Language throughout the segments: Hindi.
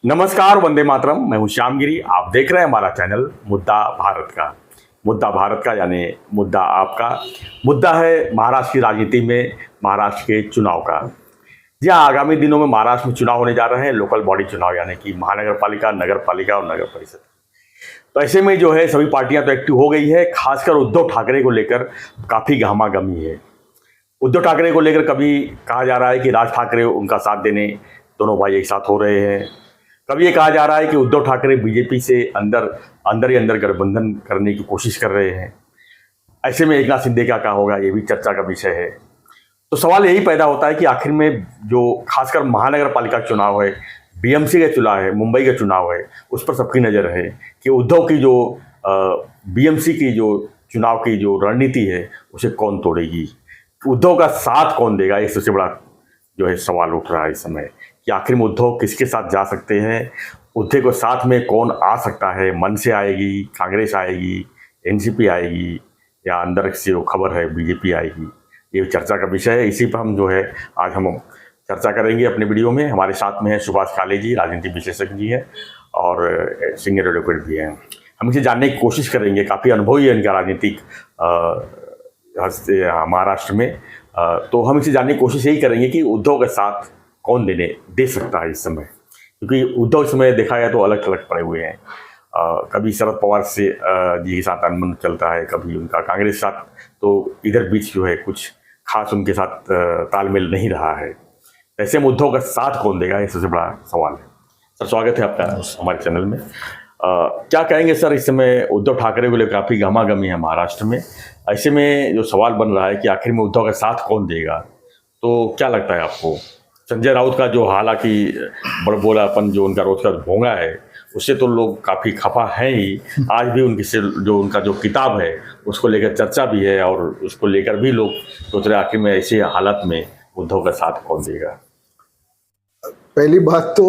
नमस्कार, वंदे मातरम। मैं हूं श्यामगिरी। आप देख रहे हैं हमारा चैनल मुद्दा भारत का। मुद्दा भारत का यानी मुद्दा आपका। मुद्दा है महाराष्ट्र की राजनीति में, महाराष्ट्र के चुनाव का। जी हाँ, आगामी दिनों में महाराष्ट्र में चुनाव होने जा रहे हैं, लोकल बॉडी चुनाव यानी कि महानगर पालिका, नगर पालिका और नगर परिषद। तो ऐसे में जो है सभी पार्टियां तो एक्टिव हो गई है। खासकर उद्धव ठाकरे को लेकर काफ़ी गहमागहमी है। उद्धव ठाकरे को लेकर कभी कहा जा रहा है कि राज ठाकरे उनका साथ देने दोनों भाई एक साथ हो रहे हैं। कभी ये कहा जा रहा है कि उद्धव ठाकरे बीजेपी से अंदर ही अंदर गठबंधन करने की कोशिश कर रहे हैं। ऐसे में एकनाथ शिंदे का क्या होगा, ये भी चर्चा का विषय है। तो सवाल यही पैदा होता है कि आखिर में जो खासकर महानगर पालिका चुनाव है, बीएमसी का चुनाव है, मुंबई का चुनाव है, उस पर सबकी नज़र है कि उद्धव की जो बीएमसी की जो चुनाव की जो रणनीति है उसे कौन तोड़ेगी, उद्धव का साथ कौन देगा। एक सबसे बड़ा जो है सवाल उठ रहा है इस समय कि आखिर में उद्धव किसके साथ जा सकते हैं, उद्धव को साथ में कौन आ सकता है। मन से आएगी, कांग्रेस आएगी, एनसीपी आएगी, या अंदर से जो खबर है बीजेपी आएगी। ये चर्चा का विषय है। इसी पर हम जो है आज हम चर्चा करेंगे अपने वीडियो में। हमारे साथ में है सुभाष काले जी, राजनीतिक विशेषज्ञ जी हैं और सीनियर एडवोकेट भी हैं। हम इसे जानने की कोशिश करेंगे। काफ़ी अनुभवी है इनका राजनीतिक महाराष्ट्र में। तो हम इसे जानने की कोशिश यही करेंगे कि उद्धव के साथ कौन दे सकता है इस समय, क्योंकि उद्धव इस समय देखा जाए तो अलग अलग पड़े हुए हैं। कभी शरद पवार से जी के साथ अनबन चलता है, कभी उनका कांग्रेस साथ, तो इधर बीच जो है कुछ खास उनके साथ तालमेल नहीं रहा है। ऐसे में उद्धव का साथ कौन देगा, ये सबसे बड़ा सवाल है। सर, स्वागत है आपका हमारे चैनल में। क्या कहेंगे सर, इस समय उद्धव ठाकरे को लेकर काफ़ी गहमागहमी है महाराष्ट्र में। ऐसे में जो सवाल बन रहा है कि आखिर में उद्धव का साथ कौन देगा, तो क्या लगता है आपको? संजय राउत का जो हालांकि बड़बोलापन जो उनका रोज का भोंगा है, उससे तो लोग काफ़ी खफा हैं ही। आज भी उनकी से जो उनका जो किताब है उसको लेकर चर्चा भी है और उसको लेकर भी लोग सोच रहे आखिर में ऐसे हालत में उद्धव का साथ कौन देगा। पहली बात तो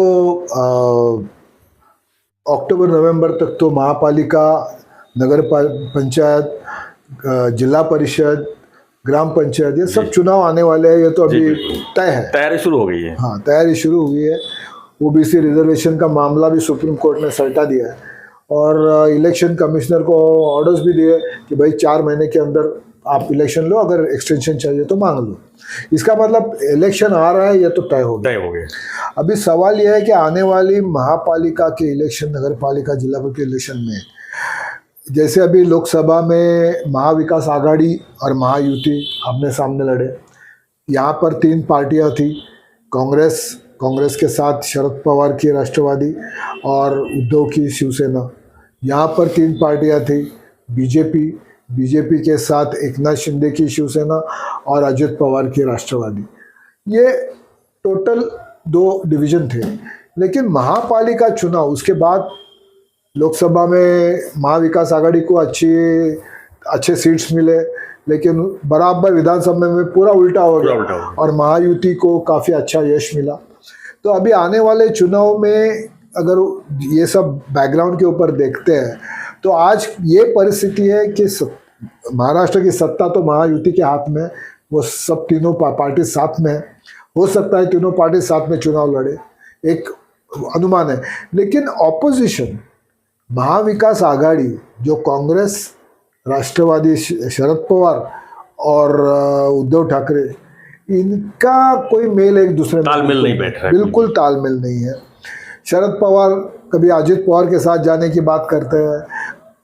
अक्टूबर नवंबर तक तो महापालिका, नगर पंचायत, जिला परिषद, ग्राम पंचायत, ये सब चुनाव आने वाले हैं। ये तो अभी तय है, तैयारी शुरू हो गई है। हाँ, तैयारी शुरू हुई है। ओबीसी रिजर्वेशन का मामला भी सुप्रीम कोर्ट ने सल्टा दिया है और इलेक्शन कमिश्नर को ऑर्डर्स भी दिए कि भाई 4 महीने के अंदर आप इलेक्शन लो, अगर एक्सटेंशन चाहिए तो मांग लो। इसका मतलब इलेक्शन आ रहा है, ये तो तय हो गया। अभी सवाल यह है कि आने वाली महापालिका के इलेक्शन, नगर पालिका, जिला परिषद के इलेक्शन में, जैसे अभी लोकसभा में महाविकास आघाड़ी और महायुति आमने सामने लड़े। यहाँ पर 3 पार्टियाँ थी, कांग्रेस के साथ शरद पवार की राष्ट्रवादी और उद्धव की शिवसेना। यहाँ पर 3 पार्टियाँ थी, बीजेपी के साथ एकनाथ शिंदे की शिवसेना और अजित पवार की राष्ट्रवादी। ये टोटल 2 डिवीजन थे। लेकिन महापालिका चुनाव उसके बाद लोकसभा में महाविकास आघाड़ी को अच्छे सीट्स मिले, लेकिन बराबर विधानसभा में पूरा उल्टा हो गया और महायुति को काफ़ी अच्छा यश मिला। तो अभी आने वाले चुनाव में अगर ये सब बैकग्राउंड के ऊपर देखते हैं तो आज ये परिस्थिति है कि महाराष्ट्र की सत्ता तो महायुति के हाथ में, वो सब तीनों पार्टी साथ में है। हो सकता है तीनों पार्टी साथ में चुनाव लड़े, एक अनुमान है। लेकिन ऑपोजिशन महाविकास आघाड़ी, जो कांग्रेस, राष्ट्रवादी शरद पवार और उद्धव ठाकरे, इनका कोई मेल एक दूसरे में तालमेल नहीं बैठ रहा है, बिल्कुल तालमेल नहीं है। शरद पवार कभी अजित पवार के साथ जाने की बात करते हैं,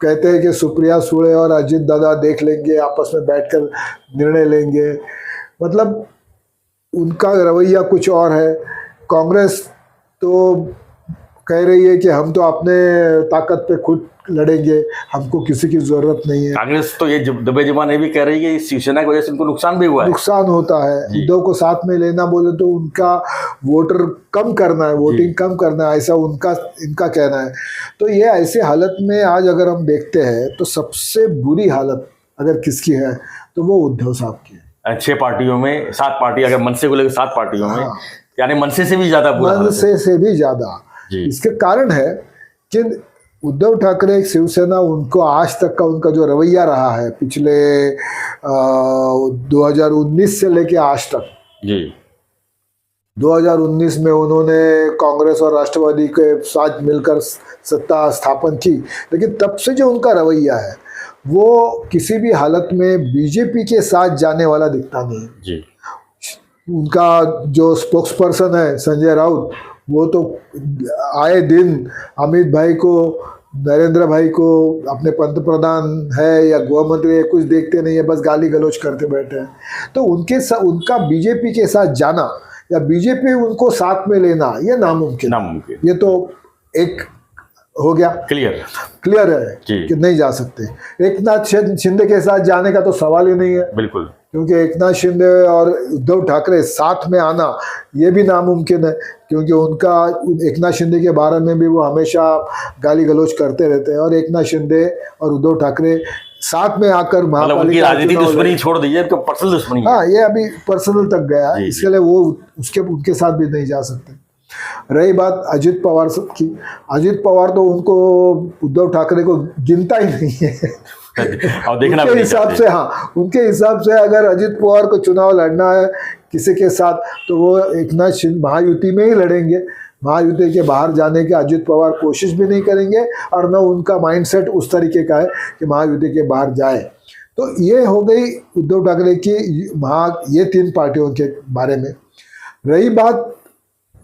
कहते हैं कि सुप्रिया सुळे और अजित दादा देख लेंगे, आपस में बैठकर निर्णय लेंगे। मतलब उनका रवैया कुछ और है। कांग्रेस तो कह रही है कि हम तो अपने ताकत पे खुद लड़ेंगे, हमको किसी की जरूरत नहीं है। कांग्रेस तो ये दबे जबान भी कह रही है कि शिवसेना की वजह से उनको नुकसान भी हुआ है। नुकसान होता है। उद्धव को साथ में लेना बोले तो उनका वोटर कम करना है, वोटिंग कम करना है, ऐसा इनका कहना है। तो ये ऐसे हालत में आज अगर हम देखते हैं तो सबसे बुरी हालत अगर किसकी है तो वो उद्धव साहब की है। 6 पार्टियों में 7 पार्टी, अगर मनसे को लेकर 7 पार्टियों में, यानी मनसे से भी ज्यादा, मनसे से भी ज्यादा। इसके कारण है कि उद्धव ठाकरे, शिवसेना, उनको आज तक का उनका जो रवैया रहा है पिछले 2019 से लेके आज तक, 2019 में उन्होंने कांग्रेस और राष्ट्रवादी के साथ मिलकर सत्ता स्थापन की, लेकिन तब से जो उनका रवैया है वो किसी भी हालत में बीजेपी के साथ जाने वाला दिखता नहीं है जी। उनका जो स्पोक्स पर्सन है संजय राउत, वो तो आए दिन अमित भाई को, नरेंद्र भाई को, अपने पंत प्रधान है या गृह मंत्री है, कुछ देखते नहीं है, बस गाली गलौज करते बैठे हैं। तो उनका बीजेपी के साथ जाना या बीजेपी उनको साथ में लेना ये नामुमकिन, ये तो एक हो गया, क्लियर है कि नहीं जा सकते। एकनाथ शिंदे के साथ जाने का तो सवाल ही नहीं है, बिल्कुल, क्योंकि एकनाथ शिंदे और उद्धव ठाकरे साथ में आना ये भी नामुमकिन है, क्योंकि उनका एकनाथ शिंदे के बारे में भी वो हमेशा गाली गलौज करते रहते हैं, और एकनाथ शिंदे और उद्धव ठाकरे साथ में आकर महापालिका राजनीतिक दुश्मनी छोड़ दीजिए, तो पर्सनल दुश्मनी, हाँ ये अभी पर्सनल तक गया, इसके लिए वो उनके साथ भी नहीं जा सकते। रही बात अजित पवार की, अजित पवार तो उनको उद्धव ठाकरे को गिनता ही नहीं है और देखना उनके हिसाब से, हाँ उनके हिसाब से अगर अजित पवार को चुनाव लड़ना है किसी के साथ तो वो एकनाथ शिंदे महायुति में ही लड़ेंगे। महायुति के बाहर जाने के अजित पवार कोशिश भी नहीं करेंगे, और न उनका माइंडसेट उस तरीके का है कि महायुति के बाहर जाए। तो ये हो गई उद्धव ठाकरे की ये 3 पार्टियों के बारे में। रही बात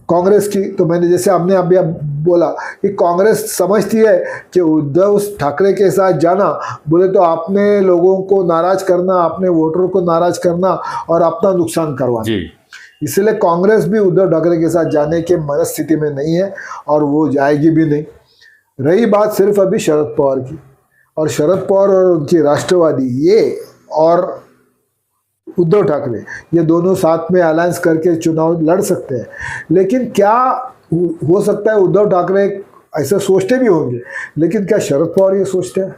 कांग्रेस की, तो मैंने जैसे हमने अभी बोला कि कांग्रेस समझती है कि उद्धव ठाकरे के साथ जाना बोले तो आपने लोगों को नाराज करना, अपने वोटरों को नाराज करना और अपना नुकसान करवाना, इसलिए कांग्रेस भी उद्धव ठाकरे के साथ जाने के मनस्थिति में नहीं है और वो जाएगी भी नहीं। रही बात सिर्फ अभी शरद पवार की, और शरद पवार और उनकी राष्ट्रवादी ये और उद्धव ठाकरे ये दोनों साथ में अलायंस करके चुनाव लड़ सकते हैं, लेकिन क्या हो सकता है उद्धव ठाकरे ऐसे सोचते भी होंगे, लेकिन क्या शरद पवार ये सोचते हैं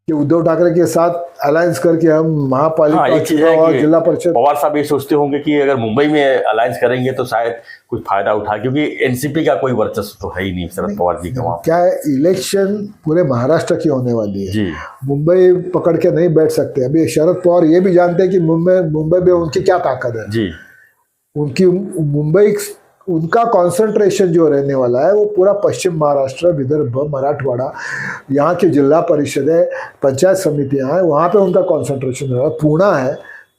कि उद्धव ठाकरे के साथ अलायंस करके हम महापालिका चुनाव और जिला परिषद? पवार साहब ये सोचते होंगे कि अगर मुंबई में अलायंस करेंगे तो शायद कुछ फायदा उठा, क्योंकि एनसीपी का कोई वर्चस्व तो है ही नहीं शरद पवार जी का। क्या है, इलेक्शन पूरे महाराष्ट्र की होने वाली है, मुंबई पकड़ के नहीं बैठ सकते। अभी शरद पवार ये भी जानते हैं कि मुंबई में उनकी क्या ताकत है जी। उनकी मुंबई, उनका कंसंट्रेशन जो रहने वाला है वो पूरा पश्चिम महाराष्ट्र, विदर्भ, मराठवाड़ा, यहाँ की जिला परिषदें, पंचायत समितियाँ हैं, वहाँ पे उनका कंसंट्रेशन है। पुणे है,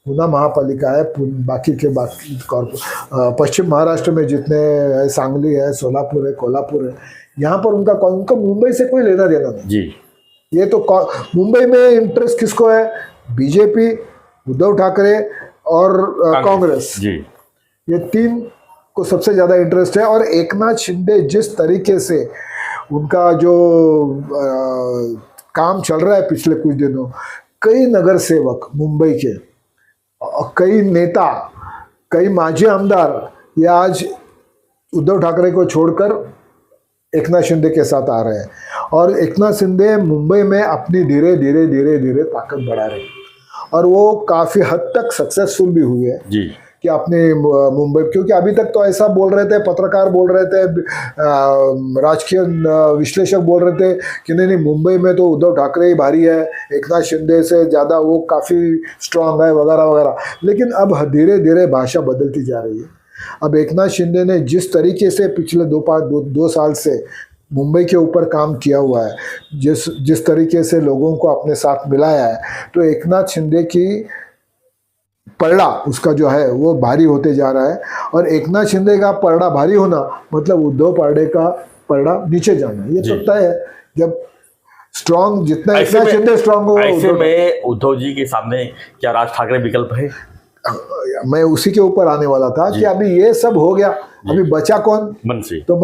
पुणे महापालिका है, बाकी पश्चिम महाराष्ट्र में जितने है, सांगली है, सोलापुर है, कोल्हापुर है, यहाँ पर उनका मुंबई से कोई लेना देना नहीं जी। ये तो मुंबई में इंटरेस्ट किसको है? बीजेपी, उद्धव ठाकरे और कांग्रेस जी, ये 3 को सबसे ज़्यादा इंटरेस्ट है। और एकनाथ शिंदे जिस तरीके से उनका जो काम चल रहा है पिछले कुछ दिनों, कई नगर सेवक मुंबई के, कई नेता, कई माजी आमदार ये आज उद्धव ठाकरे को छोड़कर एकनाथ शिंदे के साथ आ रहे हैं, और एकनाथ शिंदे मुंबई में अपनी धीरे धीरे ताकत बढ़ा रहे हैं, और वो काफ़ी हद तक सक्सेसफुल भी हुई है जी कि अपने मुंबई, क्योंकि अभी तक तो ऐसा बोल रहे थे, पत्रकार बोल रहे थे, राजकीय विश्लेषक बोल रहे थे कि नहीं मुंबई में तो उद्धव ठाकरे ही भारी है, एकनाथ शिंदे से ज़्यादा वो काफ़ी स्ट्रांग है वगैरह वगैरह। लेकिन अब धीरे धीरे भाषा बदलती जा रही है। अब एकनाथ शिंदे ने जिस तरीके से पिछले 2 साल से मुंबई के ऊपर काम किया हुआ है, जिस तरीके से लोगों को अपने साथ मिलाया है, तो एकनाथ शिंदे की पलड़ा उसका जो है वो भारी होते जा रहा है। और एकनाथ शिंदे का पलड़ा भारी होना मतलब उद्धव पांडे का पलड़ा नीचे जाना, ये तो तय है। जब स्ट्रांग जितना एकनाथ शिंदे स्ट्रांग होगा, ऐसे में उद्धव जी के सामने क्या राज ठाकरे विकल्प है? मैं उसी के ऊपर आने वाला था कि अभी ये सब हो गया, अभी बचा कौन? मन से। तो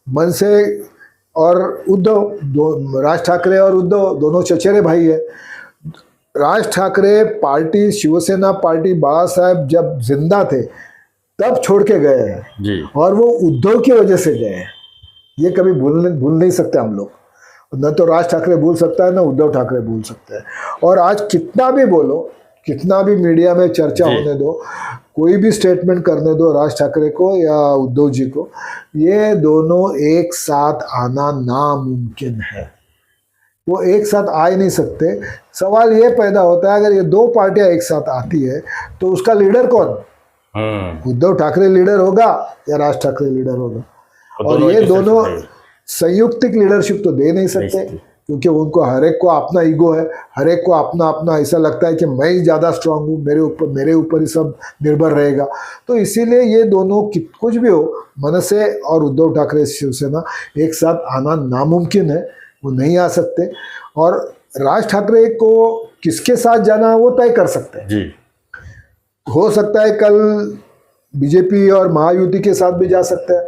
मन से और उद्धव, राज ठाकरे और उद्धव दोनों चचेरे भाई है। राज ठाकरे पार्टी, शिवसेना पार्टी बाला साहब जब जिंदा थे तब छोड़ के गए हैं जी, और वो उद्धव की वजह से गए हैं। ये कभी भूल नहीं सकते हम लोग, न तो राज ठाकरे भूल सकता है, न उद्धव ठाकरे भूल सकते हैं। और आज कितना भी बोलो, कितना भी मीडिया में चर्चा होने दो, कोई भी स्टेटमेंट करने दो राज ठाकरे को या उद्धव जी को, ये दोनों एक साथ आना नामुमकिन है। वो एक साथ आ ही नहीं सकते। सवाल ये पैदा होता है, अगर ये 2 पार्टियां एक साथ आती है तो उसका लीडर कौन? उद्धव ठाकरे लीडर होगा या राज ठाकरे लीडर होगा, और ये दोनों संयुक्त लीडरशिप तो दे नहीं सकते, क्योंकि उनको हर एक को अपना ईगो है, हर एक को अपना अपना ऐसा लगता है कि मैं ही ज़्यादा स्ट्रांग हूँ, मेरे ऊपर ही सब निर्भर रहेगा। तो इसीलिए ये दोनों कुछ भी हो, मनसे और उद्धव ठाकरे शिवसेना एक साथ आना नामुमकिन है, वो नहीं आ सकते। और राज ठाकरे को किसके साथ जाना है वो तय कर सकते हैं जी। हो सकता है कल बीजेपी और महायुति के साथ भी जा सकते हैं,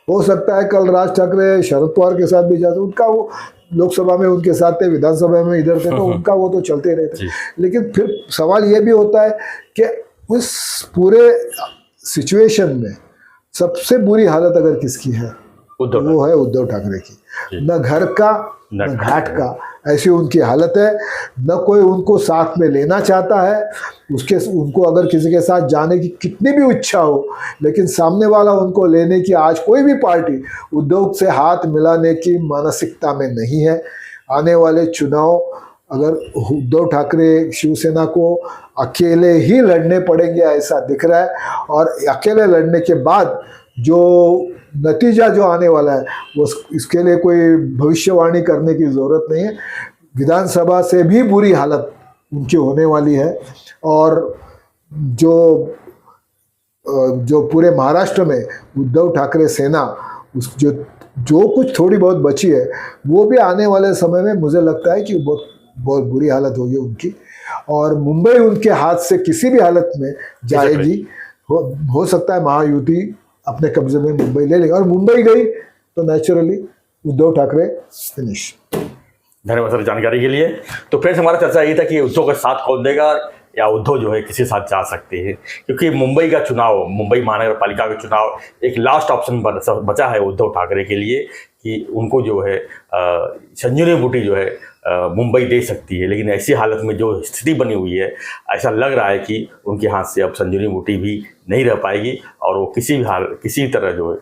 हो सकता है कल राज ठाकरे शरद पवार के साथ भी जाते, उनका वो लोकसभा में उनके साथ थे, विधानसभा में इधर थे, तो उनका वो तो चलते रहते। लेकिन फिर सवाल ये भी होता है कि उस पूरे सिचुएशन में सबसे बुरी हालत अगर किसकी है, वो है उद्धव ठाकरे की। न घर का न घाट का, ऐसी उनकी हालत है। न कोई उनको साथ में लेना चाहता है, उनको अगर किसी के साथ जाने की कितनी भी इच्छा हो, लेकिन सामने वाला उनको लेने की, आज कोई भी पार्टी उद्धव से हाथ मिलाने की मानसिकता में नहीं है। आने वाले चुनाव अगर उद्धव ठाकरे शिवसेना को अकेले ही लड़ने पड़ेंगे ऐसा दिख रहा है, और अकेले लड़ने के बाद जो नतीजा जो आने वाला है वो, इसके लिए कोई भविष्यवाणी करने की ज़रूरत नहीं है। विधानसभा से भी बुरी हालत उनकी होने वाली है, और जो पूरे महाराष्ट्र में उद्धव ठाकरे सेना जो कुछ थोड़ी बहुत बची है, वो भी आने वाले समय में मुझे लगता है कि बहुत बुरी हालत होगी उनकी, और मुंबई उनके हाथ से किसी भी हालत में जाएगी। हो सकता है महायुति अपने कब्जे में मुंबई ले लेंगे, और मुंबई गई तो नेचुरली उद्धव ठाकरे फिनिश। धन्यवाद सर जानकारी के लिए। तो फ्रेंड्स, हमारा चर्चा ये था कि उद्धव का साथ कौन देगा, या उद्धव जो है किसी साथ जा सकते हैं, क्योंकि मुंबई का चुनाव, मुंबई महानगर पालिका का चुनाव एक लास्ट ऑप्शन बचा है उद्धव ठाकरे के लिए, कि उनको जो है संजीवनी बूटी जो है मुंबई दे सकती है। लेकिन ऐसी हालत में जो स्थिति बनी हुई है, ऐसा लग रहा है कि उनके हाथ से अब संजीवनी बूटी भी नहीं रह पाएगी, और वो किसी तरह जो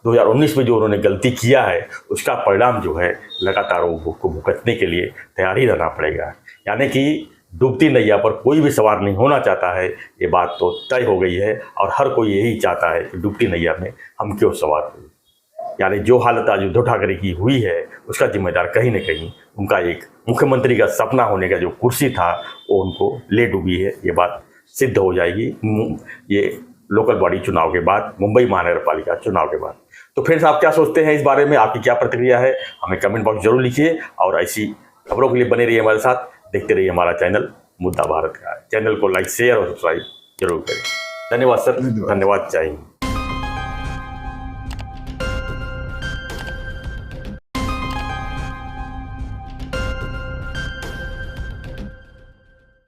2019 में जो उन्होंने गलती किया है, उसका परिणाम जो है लगातार वो भुगतने के लिए तैयार ही रहना पड़ेगा। यानी कि डूबती नैया पर कोई भी सवार नहीं होना चाहता है, ये बात तो तय हो गई है, और हर कोई यही चाहता है कि डूबती नैया में हम क्यों सवार हुए। यानी जो हालत आज उद्धव ठाकरे की हुई है, उसका जिम्मेदार कहीं न कहीं उनका एक मुख्यमंत्री का सपना होने का जो कुर्सी था, वो उनको ले डूबी है। ये बात सिद्ध हो जाएगी ये लोकल बॉडी चुनाव के बाद, मुंबई महानगर पालिका चुनाव के बाद। तो फ्रेंड्स, आप क्या सोचते हैं इस बारे में, आपकी क्या प्रतिक्रिया है, हमें कमेंट बॉक्स जरूर लिखिए, और ऐसी खबरों के लिए बने रहिए हमारे साथ, देखते रहिए हमारा चैनल मुद्दा भारत का। चैनल को लाइक, शेयर और सब्सक्राइब जरूर करें। धन्यवाद सर, धन्यवाद, जय हिंद।